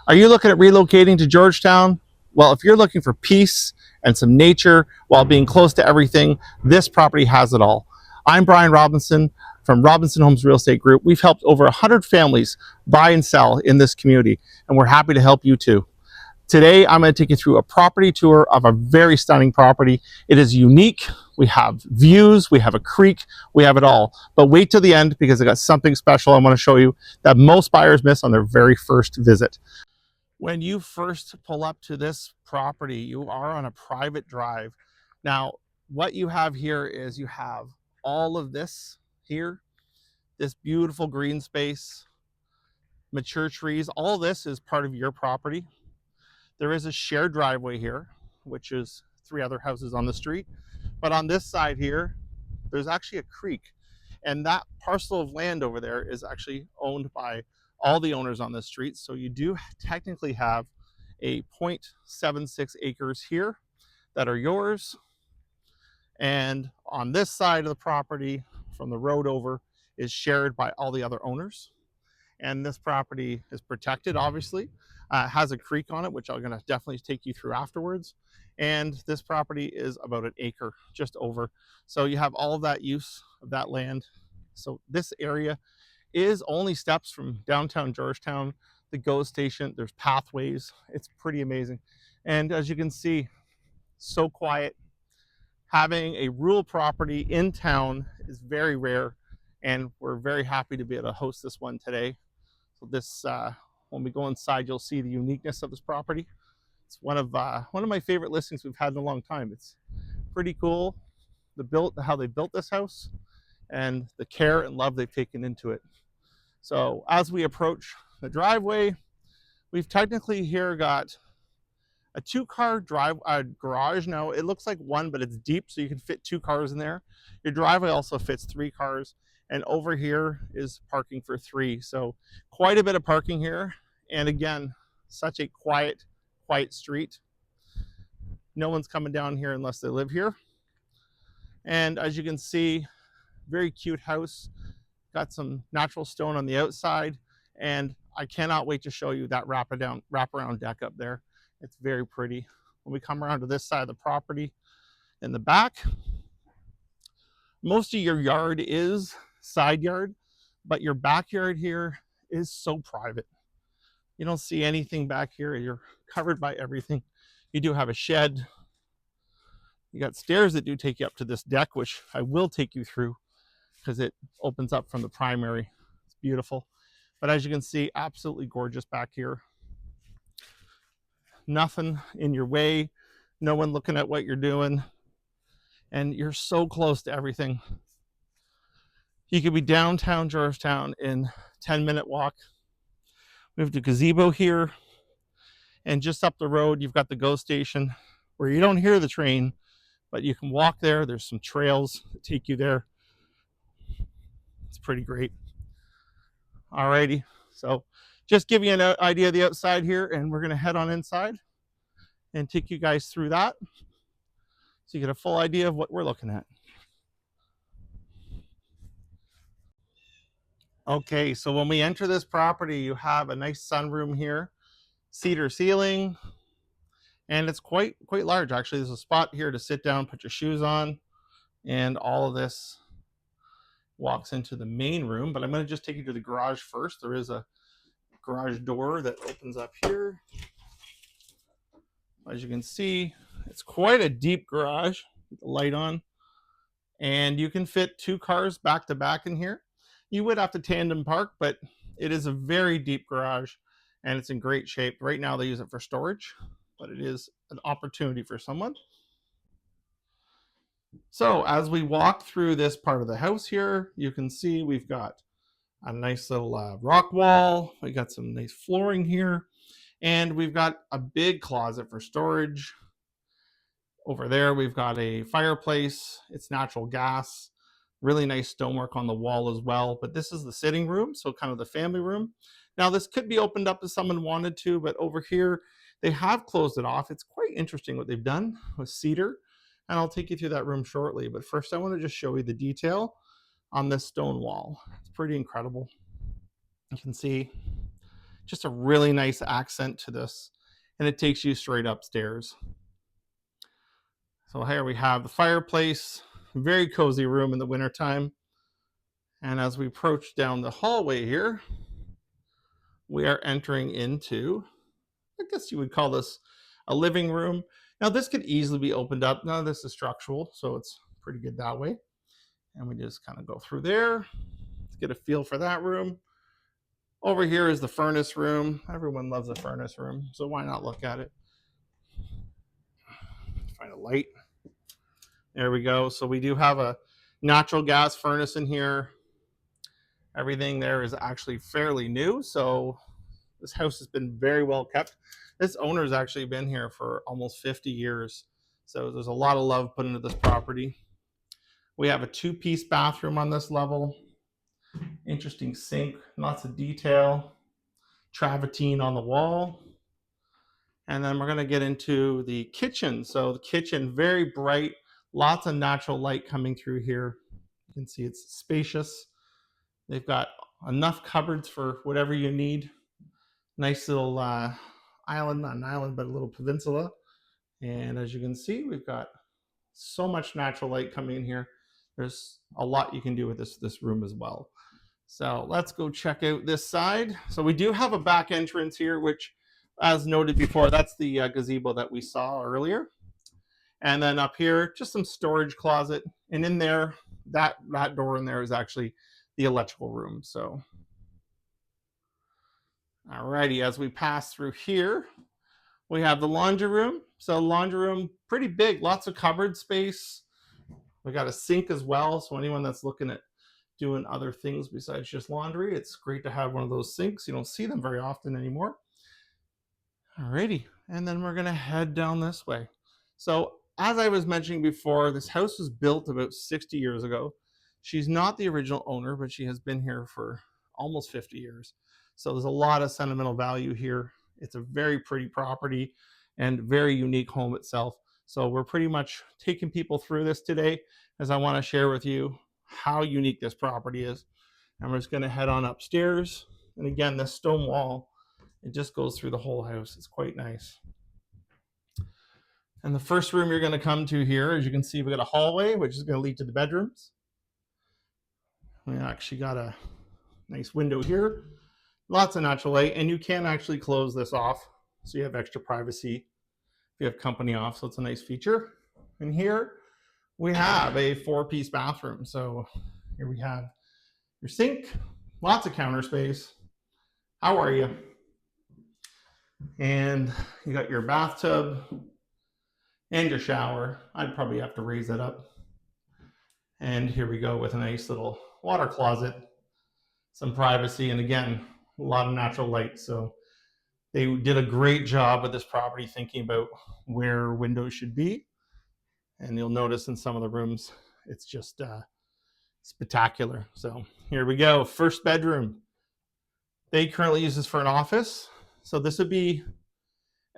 Are you looking at relocating to Georgetown? Well, if you're looking for peace and some nature while being close to everything, this property has it all. I'm Brian Robinson from Robinson Homes Real Estate Group. We've helped over 100 families buy and sell in this community, and we're happy to help you too. Today, I'm going to take you through a property tour of a very stunning property. It is unique. We have views, we have a creek, we have it all. But wait till the end because I got something special I want to show you that most buyers miss on their very first visit. When you first pull up to this property, you are on a private drive. Now, what you have here is you have all of this here, this beautiful green space, mature trees. All this is part of your property. There is a shared driveway here, which is 3 other houses on the street. But on this side here, there's actually a creek. And that parcel of land over there is actually owned by all the owners on this street. So you do technically have a 0.76 acres here that are yours. And on this side of the property, from the road over, is shared by all the other owners. And this property is protected, obviously. Has a creek on it, which I'm going to definitely take you through afterwards. And this property is about an acre, just over. So you have all of that use of that land. So this area is only steps from downtown Georgetown, the GO station. There's pathways. It's pretty amazing. And as you can see, so quiet. Having a rural property in town is very rare, and we're very happy to be able to host this one today. So this, when we go inside, you'll see the uniqueness of this property. It's one of my favorite listings we've had in a long time. It's pretty cool, how they built this house, and the care and love they've taken into it. So as we approach the driveway, we've technically here got a 2-car garage. Now it looks like one, but it's deep, so you can fit 2 cars in there. Your driveway also fits 3 cars, and over here is parking for 3. So quite a bit of parking here. And again, such a quiet street. No one's coming down here unless they live here. And as you can see, very cute house. Got some natural stone on the outside, and I cannot wait to show you that wraparound deck up there. It's very pretty. When we come around to this side of the property in the back, most of your yard is side yard, but your backyard here is so private. You don't see anything back here. You're covered by everything. You do have a shed. You got stairs that do take you up to this deck, which I will take you through because it opens up from the primary. It's beautiful. But as you can see, absolutely gorgeous back here. Nothing in your way, no one looking at what you're doing, and you're so close to everything. You could be downtown Georgetown in 10-minute walk. We have the gazebo here, and just up the road you've got the GO station where you don't hear the train, but you can walk there. There's some trails that take you there. It's pretty great. Alrighty, so just give you an idea of the outside here, and we're going to head on inside and take you guys through that so you get a full idea of what we're looking at. Okay, so when we enter this property, you have a nice sunroom here, cedar ceiling, and it's quite large actually. There's a spot here to sit down, put your shoes on, and all of this walks into the main room. But I'm going to just take you to the garage first. There is a garage door that opens up here. As you can see, it's quite a deep garage with the light on, and you can fit 2 cars back to back in here. You would have to tandem park, but it is a very deep garage and it's in great shape. Right now they use it for storage, but it is an opportunity for someone. So as we walk through this part of the house here, you can see we've got a nice little rock wall. We got some nice flooring here, and we've got a big closet for storage. Over there, we've got a fireplace. It's natural gas. Really nice stonework on the wall as well. But this is the sitting room, so kind of the family room. Now, this could be opened up if someone wanted to, but over here, they have closed it off. It's quite interesting what they've done with cedar, and I'll take you through that room shortly. But first, I want to just show you the detail on this stone wall. It's pretty incredible. You can see Just a really nice accent to this. And it takes you straight upstairs. So here we have the fireplace, very cozy room in the wintertime. And as we approach down the hallway here, we are entering into, I guess you would call this a living room. Now this could easily be opened up. None of this is structural, so it's pretty good that way. And we just kind of go through there to get a feel for that room. Over here is the furnace room. Everyone loves a furnace room, so why not look at it? Find a light. There we go. So we do have a natural gas furnace in here. Everything there is actually fairly new, so this house has been very well kept. This owner's actually been here for almost 50 years, so there's a lot of love put into this property. We have a 2-piece bathroom on this level. Interesting sink, lots of detail. Travertine on the wall. And then we're going to get into the kitchen. So the kitchen, very bright, lots of natural light coming through here. You can see it's spacious. They've got enough cupboards for whatever you need. Nice little island, not an island, but a little peninsula. And as you can see, we've got so much natural light coming in here. There's a lot you can do with this room as well. So let's go check out this side. So we do have a back entrance here, which, as noted before, that's the gazebo that we saw earlier. And then up here, just some storage closet. And in there, that door in there is actually the electrical room. So, alrighty, as we pass through here, we have the laundry room. So laundry room, pretty big, lots of cupboard space. We got a sink as well. So anyone that's looking at doing other things besides just laundry, it's great to have one of those sinks. You don't see them very often anymore. Alrighty, and then we're gonna head down this way. So as I was mentioning before, this house was built about 60 years ago. She's not the original owner, but she has been here for almost 50 years. So there's a lot of sentimental value here. It's a very pretty property and very unique home itself. So we're pretty much taking people through this today, as I want to share with you how unique this property is. And we're just going to head on upstairs. And again, this stone wall, it just goes through the whole house. It's quite nice. And the first room you're going to come to here, as you can see, we got a hallway, which is going to lead to the bedrooms. We actually got a nice window here. Lots of natural light, and you can actually close this off, so you have extra privacy if you have company off, so it's a nice feature. And here we have a 4-piece bathroom. So here we have your sink, lots of counter space. How are you? And you got your bathtub and your shower. I'd probably have to raise it up. And here we go with a nice little water closet, some privacy, and again, a lot of natural light. So they did a great job with this property thinking about where windows should be. And you'll notice in some of the rooms, it's just spectacular. So here we go, first bedroom. They currently use this for an office. So this would be,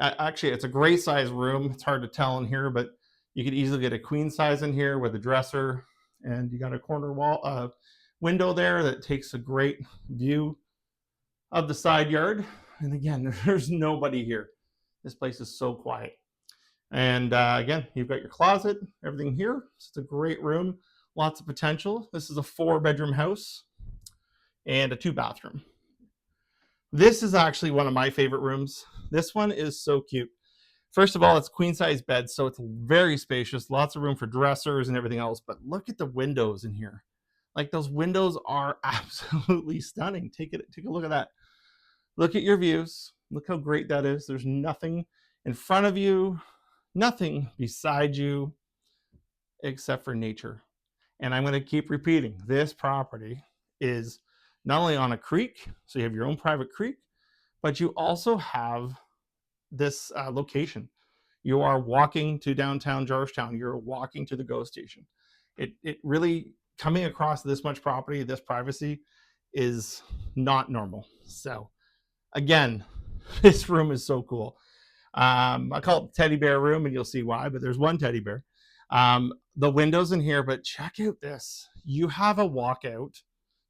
actually, it's a great size room. It's hard to tell in here, but you could easily get a queen size in here with a dresser. And you got a corner wall window there that takes a great view of the side yard. And again, there's nobody here. This place is so quiet. And again, you've got your closet, everything here. It's a great room, lots of potential. This is a 4-bedroom house and a 2-bathroom. This is actually one of my favorite rooms. This one is so cute. First of all, it's queen size bed, so it's very spacious, lots of room for dressers and everything else. But look at the windows in here. Like, those windows are absolutely stunning. Take a look at that. Look at your views. Look how great that is. There's nothing in front of you, nothing beside you, except for nature. And I'm going to keep repeating, this property is not only on a creek, so you have your own private creek, but you also have this location. You are walking to downtown Georgetown. You're walking to the GO station. It really, coming across this much property, this privacy, is not normal. So again, this room is so cool. I call it the teddy bear room, and you'll see why, but there's one teddy bear. The windows in here, but check out this. You have a walkout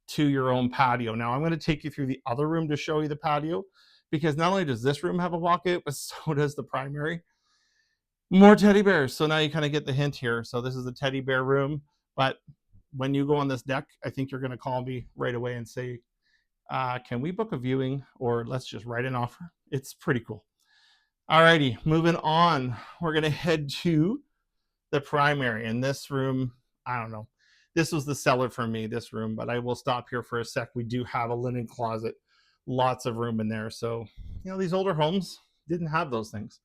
to your own patio. Now I'm going to take you through the other room to show you the patio, because not only does this room have a walkout, but so does the primary. More teddy bears. So now you kind of get the hint here. So this is the teddy bear room, but when you go on this deck, I think you're going to call me right away and say, can we book a viewing, or let's just write an offer? It's pretty cool. Alrighty, moving on. We're going to head to the primary. In this room, I don't know. This was the seller for me, this room, but I will stop here for a sec. We do have a linen closet, lots of room in there. So, you know, these older homes didn't have those things.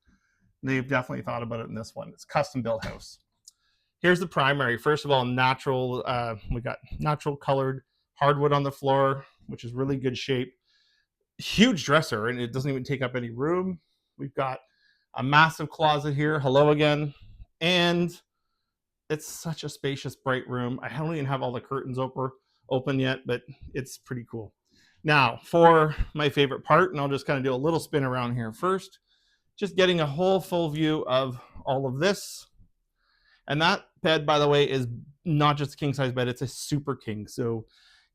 They've definitely thought about it in this one. It's custom built house. Here's the primary. First of all, natural. We got natural colored hardwood on the floor, which is really good shape. Huge dresser, and it doesn't even take up any room. We've got a massive closet here. Hello again. And it's such a spacious, bright room. I don't even have all the curtains open yet, but it's pretty cool. Now, for my favorite part, and I'll just kind of do a little spin around here first, just getting a whole full view of all of this. And that bed, by the way, is not just a king size bed, it's a super king. So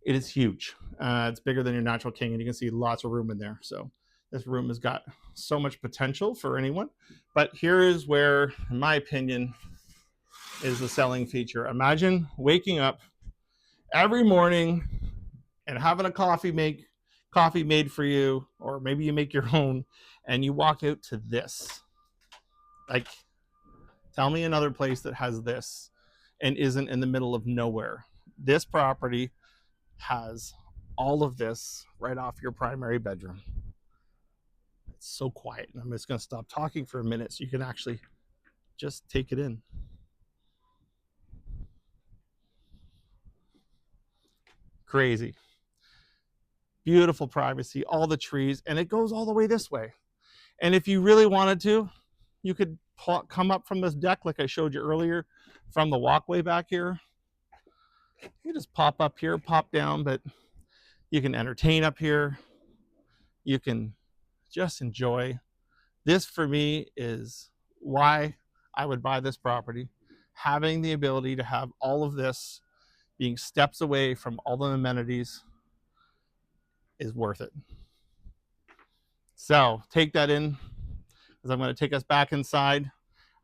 it is huge. It's bigger than your natural king, and you can see lots of room in there. So this room has got so much potential for anyone. But here is where, in my opinion, is the selling feature. Imagine waking up every morning and having a coffee made for you, or maybe you make your own, and you walk out to this. Like, tell me another place that has this and isn't in the middle of nowhere. This property has all of this right off your primary bedroom. It's so quiet. I'm just going to stop talking for a minute so you can actually just take it in. Crazy. Beautiful privacy, all the trees, and it goes all the way this way. And if you really wanted to, you could come up from this deck like I showed you earlier from the walkway back here. You just pop up here, pop down, but you can entertain up here. You can just enjoy. This for me is why I would buy this property. Having the ability to have all of this being steps away from all the amenities is worth it. So take that in, as I'm going to take us back inside,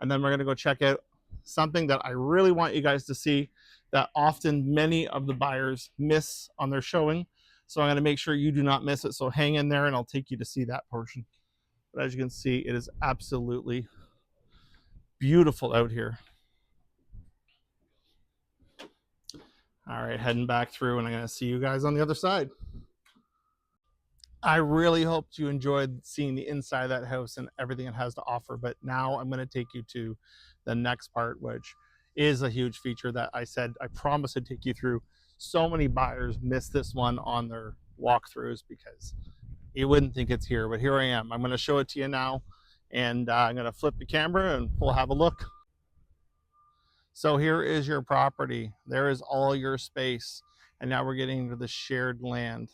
and then we're going to go check out something that I really want you guys to see that often many of the buyers miss on their showing. So I'm going to make sure you do not miss it. So hang in there and I'll take you to see that portion. But as you can see, it is absolutely beautiful out here. All right, heading back through, and I'm going to see you guys on the other side. I really hoped you enjoyed seeing the inside of that house and everything it has to offer. But now I'm going to take you to the next part, which is a huge feature that I said I promised to take you through. So many buyers miss this one on their walkthroughs because you wouldn't think it's here, but here I am. I'm going to show it to you now, and I'm going to flip the camera and we'll have a look. So here is your property. There is all your space. And now we're getting to the shared land.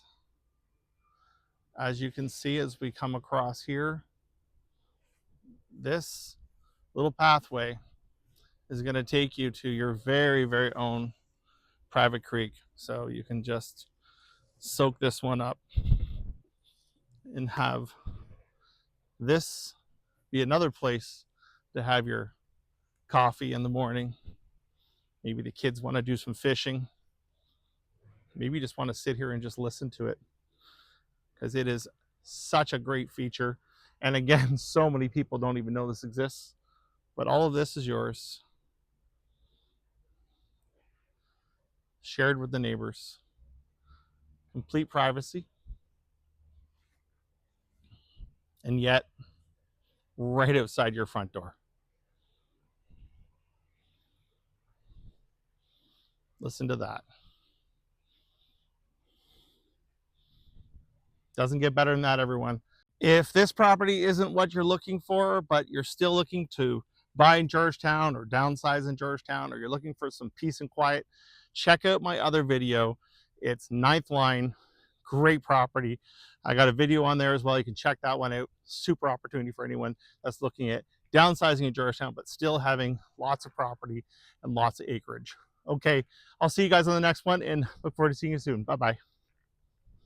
As you can see, as we come across here, this little pathway is going to take you to your very, very own private creek. So you can just soak this one up and have this be another place to have your coffee in the morning. Maybe the kids want to do some fishing. Maybe you just want to sit here and just listen to it, because it is such a great feature. And again, so many people don't even know this exists, but all of this is yours, shared with the neighbors. Complete privacy, and yet right outside your front door. Listen to that. Doesn't get better than that, everyone. If this property isn't what you're looking for, but you're still looking to buy in Georgetown or downsize in Georgetown, or you're looking for some peace and quiet, check out my other video. It's 9th Line. Great property. I got a video on there as well. You can check that one out. Super opportunity for anyone that's looking at downsizing in Georgetown, but still having lots of property and lots of acreage. Okay, I'll see you guys on the next one, and look forward to seeing you soon. Bye-bye.